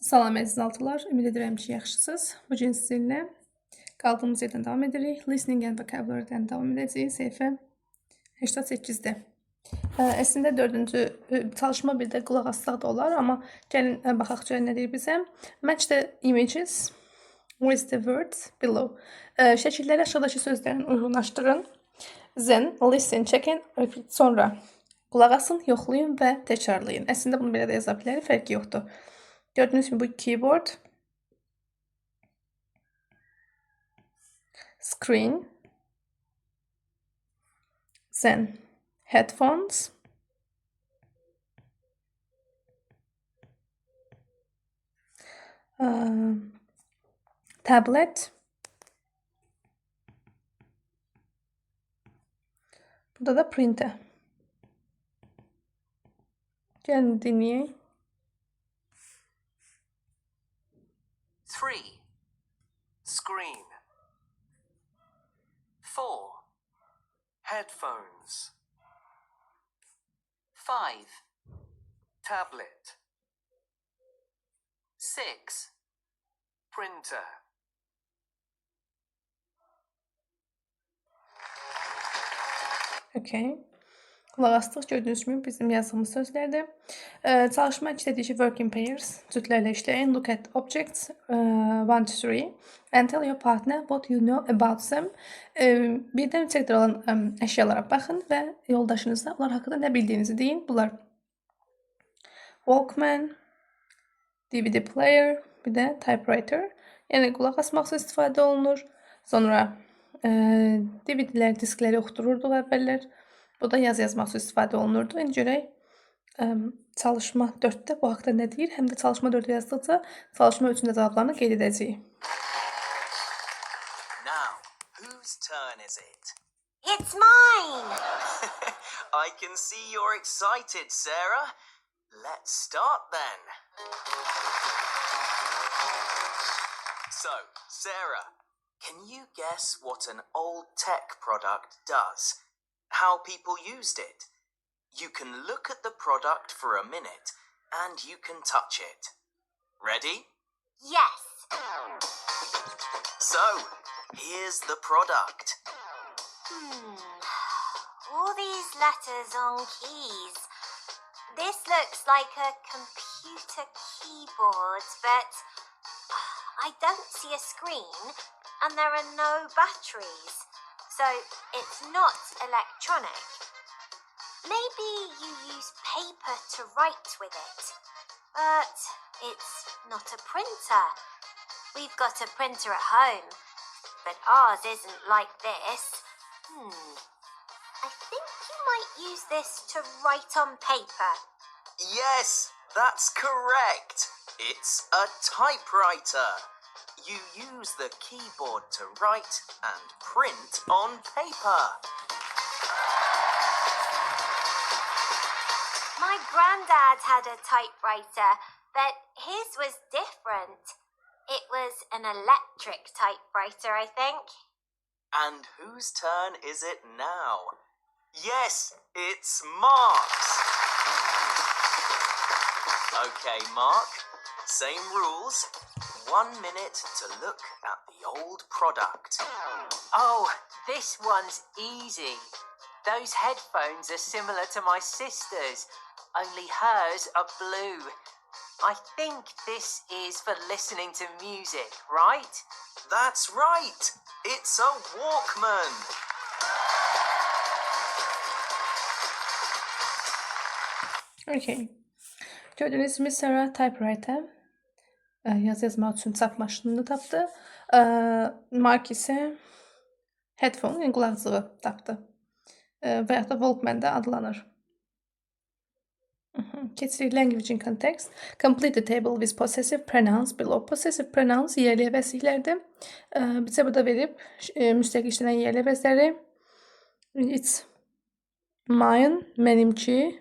Salam əzizaltılar, ümid edirəm ki, yaxşısınız. Bu gün sizinlə qaldığımız yerdən davam edirik. Listening and vocabulary'dən davam edəcəyik. Səhifə 88-də. Əslində 4-cü çalışma bir də qulaq assaq da olar, amma gəlin baxaq görək nə deyir bizə. Match the images with the words below. Şəkilləri aşağıdakı sözlərin uyğunlaşdırın. Then listen, check and repeat. Sonra qulaq asın, yoxlayın və təkrarlayın. Əslində bunu belə də yaza bilərik, fərqi yoxdur. Gördüğünüz gibi bu keyboard, screen, then headphones, tablet, burada da printer. Gelin dinleyin. 3. Screen. 4. Headphones. 5. Tablet. 6. Printer. Okay. Qulaq astıq, gördüyünüz kimi bizim yazdığımız sözlərdir. Çalışma işlədiyi work in pairs, cütlərlə işləyin. Look at objects 1 to 3 and tell your partner what you know about them. Birdən üçəkdə olan əşyalara baxın və yoldaşınıza onlar haqqında nə bildiyinizi deyin. Bunlar Walkman, DVD player, bir də typewriter. Yəni qulaq asmaqsa istifadə olunur. Sonra DVD-lər, diskləri oxutururduq əvvəllər. Bu da yazmaq üçün istifadə olunurdu. İndi görək çalışma 4-də bu haqda nə deyir? Həm də çalışma 4-də yazdıqca çalışma 3-ün də cavablarını qeyd edəcəyik. Now, whose turn is it? It's mine! I can see you're excited, Sarah. Let's start then. So, Sarah, can you guess what an old tech product does? How people used it? You can look at the product for a minute and you can touch it. Ready? Yes! So, here's the product. All these letters on keys. This looks like a computer keyboard, but I don't see a screen and there are no batteries. So it's not electronic. Maybe you use paper to write with it, but it's not a printer. We've got a printer at home, but ours isn't like this. I think you might use this to write on paper. Yes, that's correct. It's a typewriter. You use the keyboard to write and print on paper. My granddad had a typewriter, but his was different. It was an electric typewriter, I think. And whose turn is it now? Yes, it's Mark's. Okay, Mark, same rules. 1 minute to look at the old product. Oh, this one's easy. Those headphones are similar to my sister's, only hers are blue. I think this is for listening to music, right? That's right. It's a Walkman. Okay. Gördüğünüz gibi Sarah typewriter yazmaq üçün çap maşınını tapdı. Mark isə headphone, yəni qulaqcığı tapdı. Və ya da Walkman da adlanır. Keçirik language in context. Complete the table with possessive pronouns below. Possessive pronouns yerli əvəzliklərdir. Bizə burada verib müstəqil işlənən yerli əvəzləri. It's mine, mənimki.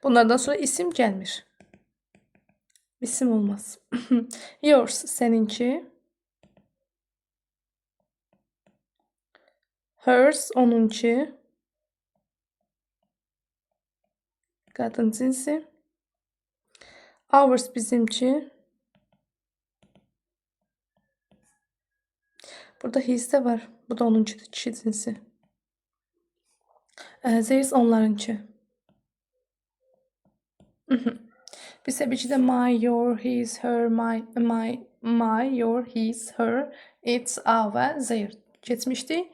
Bunlardan sonra isim gəlmir. İsim olmaz. Yours, səninki. Hers, onunki. Qadın cinsi. Ours bizimki. Burada his de var. Bu da onuncudur, kişi cinsi. Theirs onlarınki. Biz tabii ki de my, your, his, her, my, your, his, her, its, our, their geçmişti.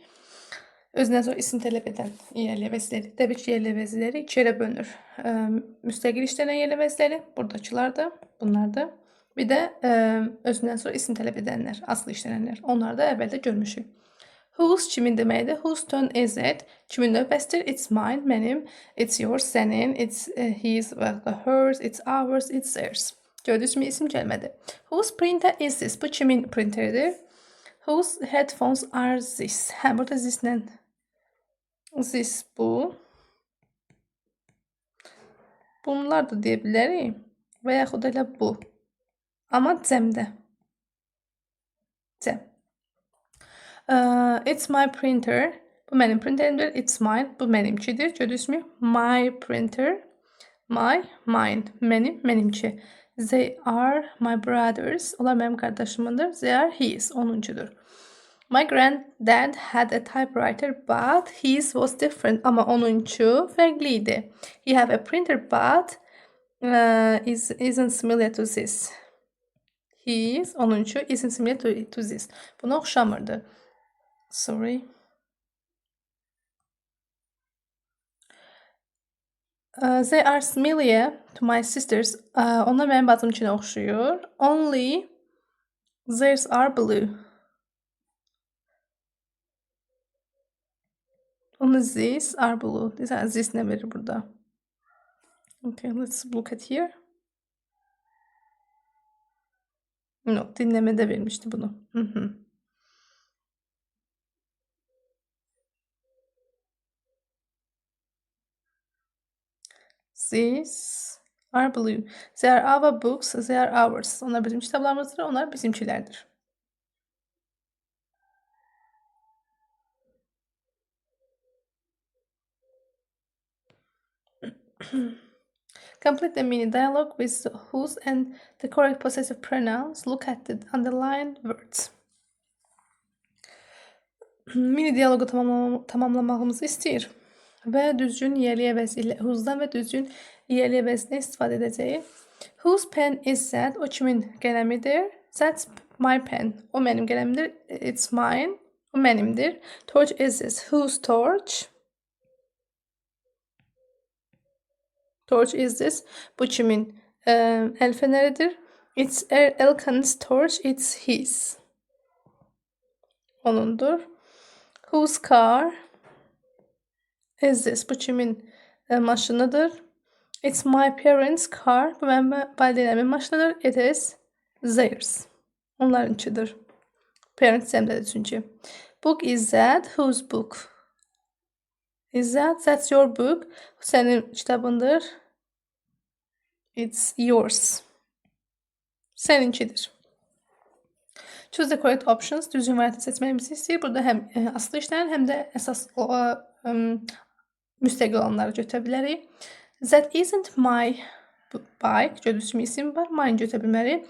Özündən sonra isim tələb edən yer əvəzləri, təbii ki, yer əvəzləri iki yerə bölünür. Müstəqil işlənən yer əvəzləri, buradakılardır, bunlardır. Bir də özündən sonra isim tələb edənlər, aslı işlənənlər. Onları da əvvəldə görmüşük. Whose kimin deməkdir? Whose turn is it? Kimin növbəsidir? It's mine, mənim. It's yours, sənin. It's his və hers. It's ours, it's theirs. Gördüyünüz kimi isim gəlmədi. Whose printer is this? Bu kimin printeridir? Whose headphones are this? Hə, burada thislə this bu. Bunlar da deyə bilərik. Və yaxud elə bu. Amma cəmdə. Cəm. It's my printer. Bu mənim printerimdir. It's mine. Bu mənimkidir. Gördünüz mü? My printer. My, mine. Mənim, mənimki. They are my brothers. Onlar mənim qardaşımındır. They are his. Onuncudur. My granddad had a typewriter, but his was different. Amma onuncu fərqli. He have a printer, but isn't similar to this. His, onuncu, isn't similar to this. Buna oxşamırdı. Sorry. They are similar to my sisters. Onlar mənim bacımkine oxşuyur. Only theirs are blue. Only these are blue. This ne verir burada? Okay, let's look at here. No, dinlemede vermişti bunu. These are blue. They are our books. They are ours. Onlar bizim kitaplarımızdır. Onlar bizimkilerdir. Complete the mini dialogue with whose and the correct possessive pronouns. Look at the underlined words. Mini diyalogu tamamlamağımızı istəyir. Və düzgün yiyəli əvəzi ilə whose'dan və düzgün yiyəli əvəzindən istifadə edəcəyik. Whose pen is that? O kimin qələmidir? That's my pen. O mənim qələmimdir. It's mine. O mənimdir. Torch is this. Whose torch? Torch is this. Bu kimin el feneridir? It's Elkan's torch. It's his. Onundur. Whose car is this? Bu kimin maşınıdır? It's my parents' car. Bu mənim valideynimin maşınıdır. It is theirs. Onlarınkidir. Parents cəmdədir çünki. Book is that. Whose book? Is that? That's your book. Bu sənin kitabındır. It's yours. Səninkidir. Choose the correct options. Düzgün variantı seçməyimizi istəyir. Burada həm aslı işlənən, həm də əsas müstəqil olanları götürə bilərik. That isn't my bike. Gördüyünüz kimi isim var. Mine götürə bilmərik.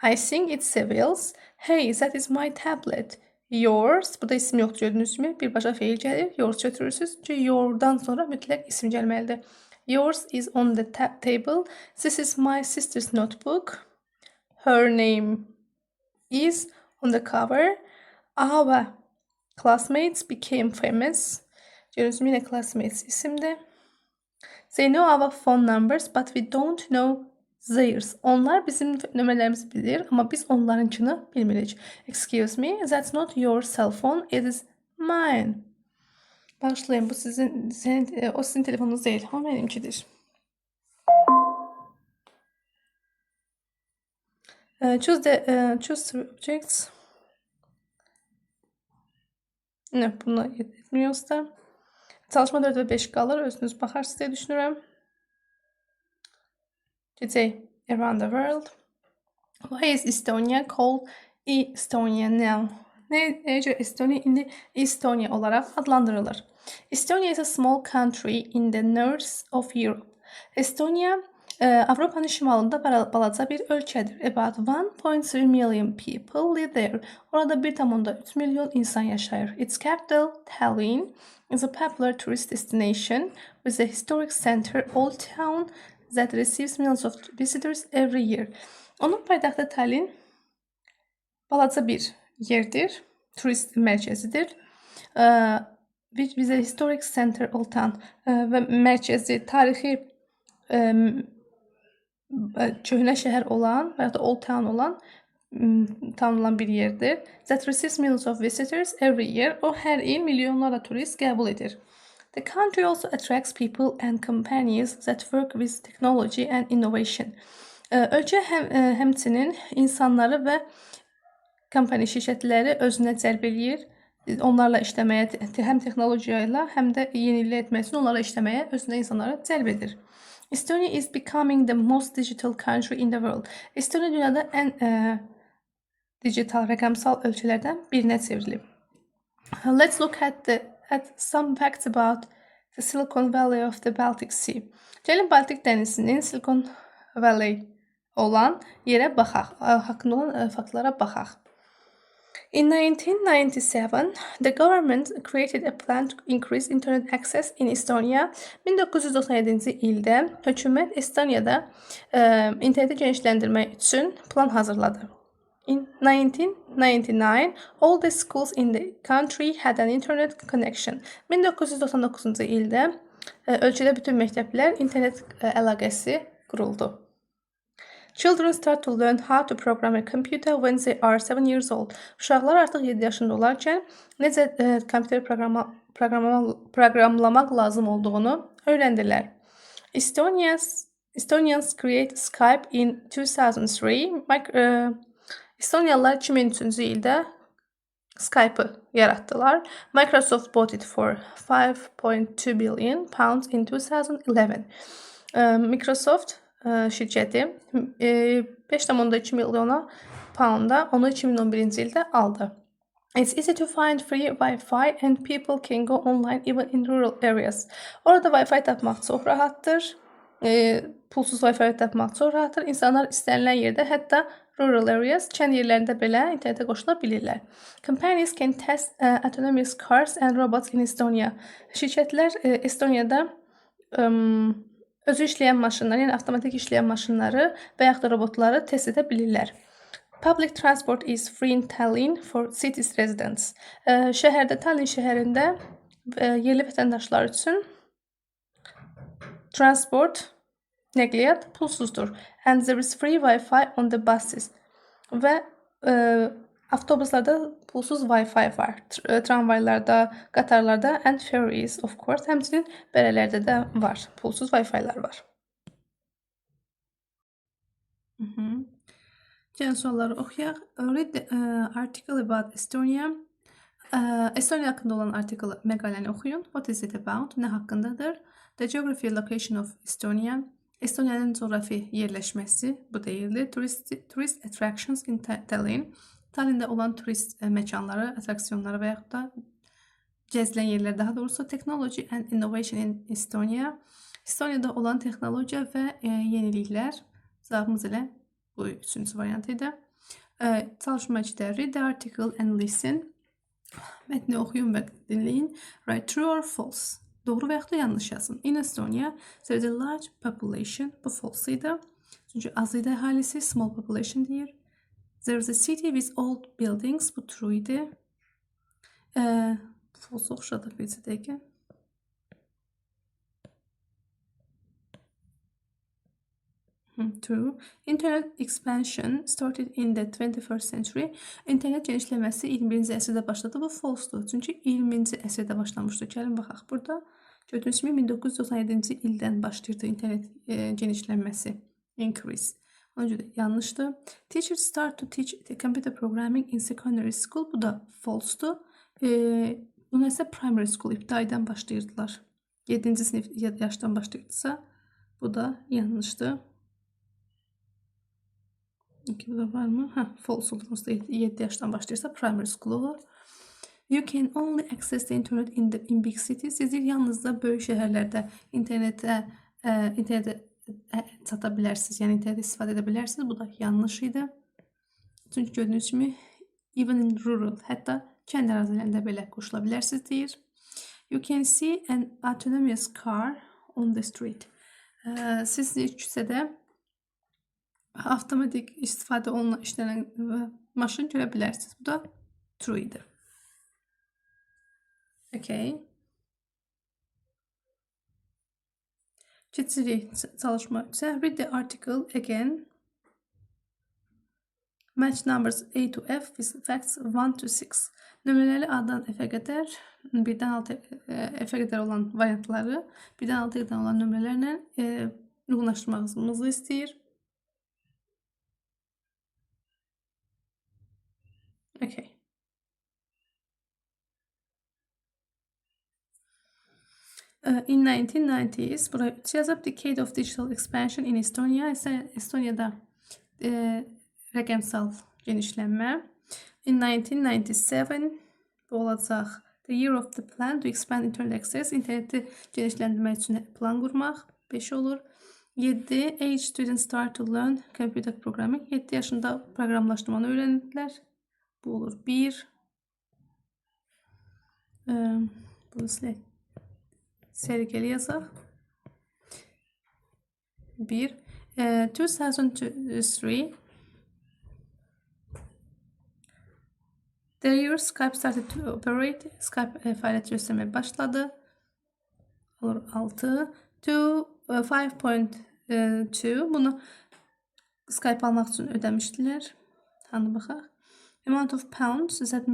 I think it's Sevil's. Hey, that is my tablet. Yours. Burada isim yoxdur gördüyünüz kimi. Birbaşa feil gəlir. Yours götürürsünüz. Çünki yourdan sonra mütləq isim gəlməlidir. Yours is on the table. This is my sister's notebook. Her name is on the cover. Our classmates became famous. Gördüğünüz gibi yine classmates isimdi. They know our phone numbers but we don't know theirs. Onlar bizim nömrələrimizi bilir ama biz onlarınkini bilmirik. Excuse me, that's not your cell phone. It is mine. Başlayın. Bu o sizin telefonunuz değil. O benimkidir. Choose three objects. Ne, buna yetmiyorsa. Çalışma 4 ve 5 qalır. Özünüz baxarsınız deyə düşünürəm. Today around the world. Why is Estonia called Estonia now? Necə Estonia indi Estonia olaraq adlandırılır. Estonia is a small country in the north of Europe. Estonia Avropanın şimalında balaca bir ölkədir. About 1.3 million people live there. Orada 1,3 milyon insan yaşayır. Its capital, Tallinn, is a popular tourist destination with a historic center, Old Town, that receives millions of visitors every year. Onun paytaxtı Tallinn balaca bir yerdir, turist mərkəzidir. With a historic center, Old Town və mərkəzi, tarixi köhnə şəhər olan və ya da Old Town olan bir yerdir. That receives millions of visitors every year. O hər il milyonlarla turist qəbul edir. The country also attracts people and companies that work with technology and innovation. Ölkə həmçinin insanları və kompaniya şirkətləri özünə cəlb eləyir. Onlarla işləməyə, həm texnologiya ilə, həm də yenilik etmək üçün onlarla işləməyə özünə insanları cəlb edir. Estonia is becoming the most digital country in the world. Estonia dünyada ən digital, rəqəmsal ölkələrdən birinə çevrilib. Let's look at some facts about the Silicon Valley of the Baltic Sea. Gəlin Baltik dənizinin Silicon Valley olan yerə baxaq, haqqında olan faktlara baxaq. In 1997, the government created a plan to increase internet access in Estonia. 1997-ci ildə hökumət Estoniyada interneti genişləndirmək üçün plan hazırladı. In 1999, all the schools in the country had an internet connection. 1999-cu ildə ölkədə bütün məktəblər internet əlaqəsi quruldu. Children start to learn how to program a computer when they are 7 years old. Uşaqlar artıq 7 yaşında olarkən necə kompüter proqramlamaq lazım olduğunu öyrəndilər. Estonians create Skype in 2003. Estoniyalılar 2003-cü ildə Skype-ı yaratdılar. Microsoft bought it for 5.2 billion pounds in 2011. Microsoft şirkəti 5,2 milyona pounda onu 2011-ci ildə aldı. It's easy to find free Wi-Fi and people can go online even in rural areas. Orada Wi-Fi tapmaq çox rahatdır. Pulsuz Wi-Fi tapmaq çox rahatdır. İnsanlar istənilən yerdə, hətta rural areas, kənd yerlərində belə internetə qoşula bilirlər. Companies can test autonomous cars and robots in Estonia. Şirkətlər Estoniyada özü işləyən maşınları, yəni avtomatik işləyən maşınları və yaxud da robotları test edə bilirlər. Public transport is free in Tallinn for cities residents. Şəhərdə, Tallinn şəhərində yerli vətəndaşlar üçün transport, nəqliyyat pulsuzdur. And there is free Wi-Fi on the buses. Və avtobuslarda pulsuz Wi-Fi var. Tramvaylarda, qatarlarda and ferries of course. Həmçinin bərələrdə də var. Pulsuz Wi-Fi'lər var. Gəlin sualları oxuyaq. Read the article about Estonia. Estonia haqqında olan məqaləni oxuyun. What is it about? Nə haqqındadır? The geography location of Estonia. Estoniyanın coğrafi yerləşməsi bu deyilir. Tourist attractions in Tallinn. Tallinn'də olan turist məkanları, attraksiyonları və yaxud da gəzilən yerlər, daha doğrusu Technology and Innovation in Estonia. Estoniyada olan texnologiya və yeniliklər. Cavabımız elə bu üçüncü variant idi. Çalışma içdə read the article and listen. Mətni oxuyun və dinləyin. Write true or false. Doğru və yaxud da yanlış yazın. In Estonia, there is a large population. Bu false idi. Çünki az idi əhalisi, small population deyir. There is a city with old buildings. Bu true idi. False oxşadıq bir dəqiqə. True. Internet expansion started in the 21st century. İnternet genişləməsi 21-ci əsrdə başladı. Bu false'dur. Çünki 20-ci əsrdə başlamışdı. Gəlin baxaq. Burada gördüyünüz kimi 1997-ci ildən başlayırdı internet genişlənməsi. Increase. Ona görə yanlışdır. Teachers start to teach the computer programming in secondary school. Bu da false'dur. Bunu isə primary school ibtidaidən başlayırdılar. 7-ci sinif yaşdan başlayırdısa bu da yanlışdır. Burada var mı? False olur. 7 yaşdan başlayırsa primary school olur. You can only access the internet in big cities. Siz yalnızca böyük şəhərlərdə internetə çata bilərsiniz, yəni internetdə istifadə edə bilərsiniz. Bu da yanlış idi. Çünki gördüyünüz kimi even in rural, hətta kənd ərazilərində belə qoşula bilərsiniz deyir. You can see an autonomous car on the street. Siz küçədə avtomatik istifadə olunan işlənən maşın görə bilərsiniz. Bu da true idi. Okay. Keçirik çalışma üzrə. Read the article again. Match numbers A to F with facts 1 to 6. Nömrələri A-dan F-ə qədər, 1-dən 6 F-ə qədər olan variantları 1-dən 6-ya qədər olan nömrələrlə uyğunlaşdırmağımızı istəyir. Okay. In 1990s, bura 3 yazıb, decade of digital expansion in Estonia. Estoniyada rəqəmsal genişlənmə. In 1997, bu olacaq the year of the plan to expand internet access. İnterneti genişləndirmək üçün plan qurmaq. 5 olur. 7. Age students start to learn computer programming. 7 yaşında proqramlaşdırmanı öyrəndilər. Bu olur 1. Bunu silək. Sergeli yazaq. 1. 2003. The year Skype started to operate. Skype fəaliyyət göstərməyə başladı. Olur 6. 5.2. Bunu Skype almaq üçün ödəmişdilər. Hanı baxaq. Amount of pounds that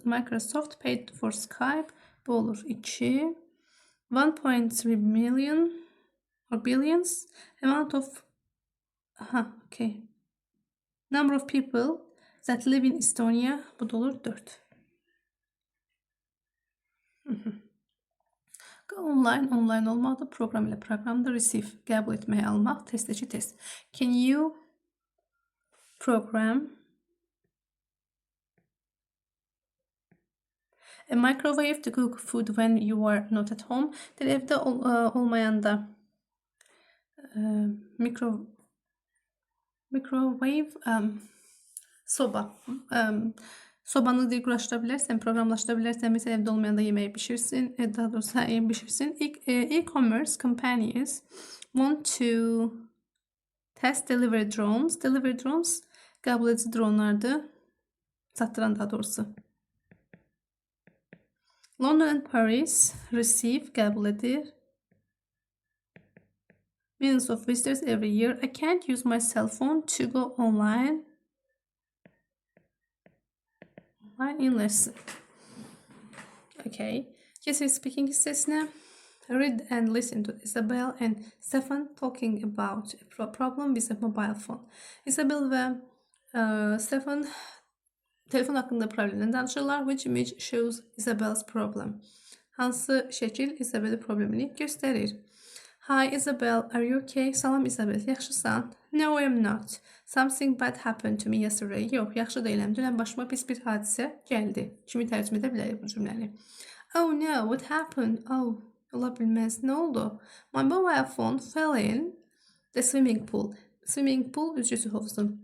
Microsoft paid for Skype. Bu olur 2. 1.3 million or billions. Amount of okay. Number of people that live in Estonia. Bu da olur 4. Online olmadı. Program ilə proqramda receive, qəbul etməyi almaq, testdəki test. Can you program a microwave to cook food when you are not at home? Evdə olmayanda microwave soba. Sobanı quraşdıra bilərsən, proqramlaşdıra bilərsən. Məsələn, evdə olmayanda yeməyi bişirsin, daha doğrusu yemək bişirsin. E-commerce companies want to test delivery drones. Delivery drones qəbul edici dronlardır. Çatdıran daha doğrusu. London and Paris receive, qəbul edir. Millions of visitors every year. I can't use my cell phone to go online in lesson. Okay. Jesse speaking hissəsinə. Read and listen to Isabel and Stefan talking about a problem with a mobile phone. Isabel və Stefan telefon haqqında problemdən danışırlar. Which image shows Isabel's problem? Hansı şəkil Isabel'in problemini göstərir? Hi Isabel, are you okay? Salam Isabel, yaxşısan? No, I'm not. Something bad happened to me yesterday. Yox, yaxşı deyiləm. Dünən başıma pis bir hadisə gəldi. Kimi tərcümə edə bilərik bu cümləni? Oh no, what happened? Oh, ola bilməz. Nə oldu? My mobile phone fell in the swimming pool. Swimming pool üzgüsü hovuzu.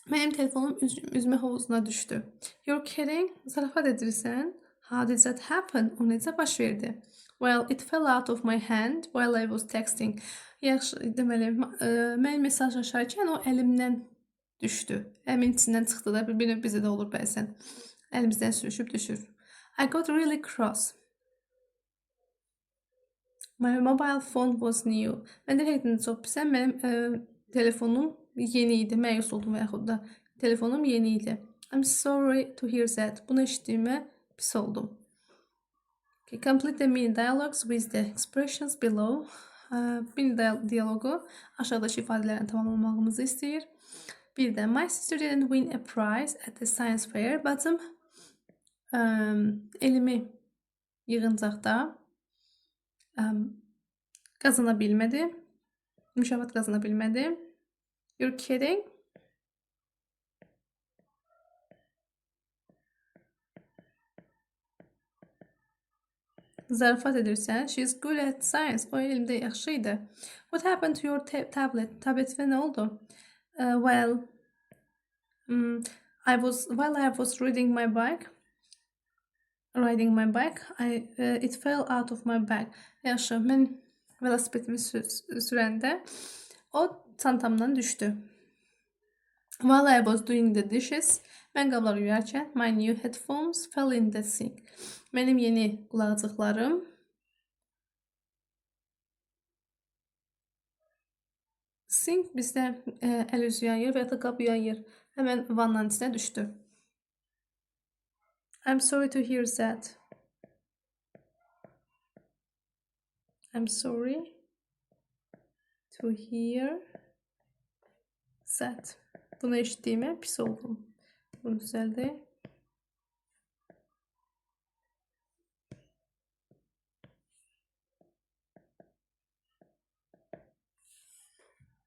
Mənim telefonum üzmə hovuzuna düşdü. You're kidding? Zarafat edirsən? How did that happen? O necə baş verdi? Well, it fell out of my hand while I was texting. Yaxşı, deməli, mən mesajlaşarkən o əlimdən düşdü. Əlimin içindən çıxdı da, bir bizə də olur bəzən. Əlimizdən sürüşüb düşür. I got really cross. My mobile phone was new. Mən də həqiqətən çox pisəm. Mənim telefonum yeni idi. Məyus oldum və yaxud da telefonum yeni idi. I'm sorry to hear that. Bunu eşitdiyimə pis oldum. Okay, complete the mini dialogues with the expressions below. Mini diyalogu aşağıdakı ifadələrini tamamlamağımızı istəyir. Bir də my sister didn't win a prize at the science fair, but elmi yığıncaqda qazana bilmədi. Mükafat qazana bilmədi. You're kidding? Zarafat edirsən. She's good at science. O elmdə yaxşı idi. What happened to your tablet? Tabletine nə oldu? Well, while I was riding my bike, it fell out of my bag. Yaxşı, mən velosipedimi sürəndə o çantamdan düşdü. While I was doing the dishes, mən qabları yuyarkən my new headphones fell in the sink. Mənim yeni qulaqcıqlarım sink bizdə əl üz yuyar və ya da qab yuyar. Həmən vannanın içinə düşdü. I'm sorry to hear that. I'm sorry to hear that. Bunu eşitdiyimə pis oldum. Bunu düzəldi.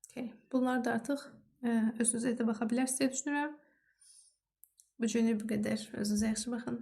Okay. Bunlar da artıq özünüzə də baxa bilərsiniz deyə düşünürəm. Bu günü bu qədər. Özünüzə yaxşı baxın.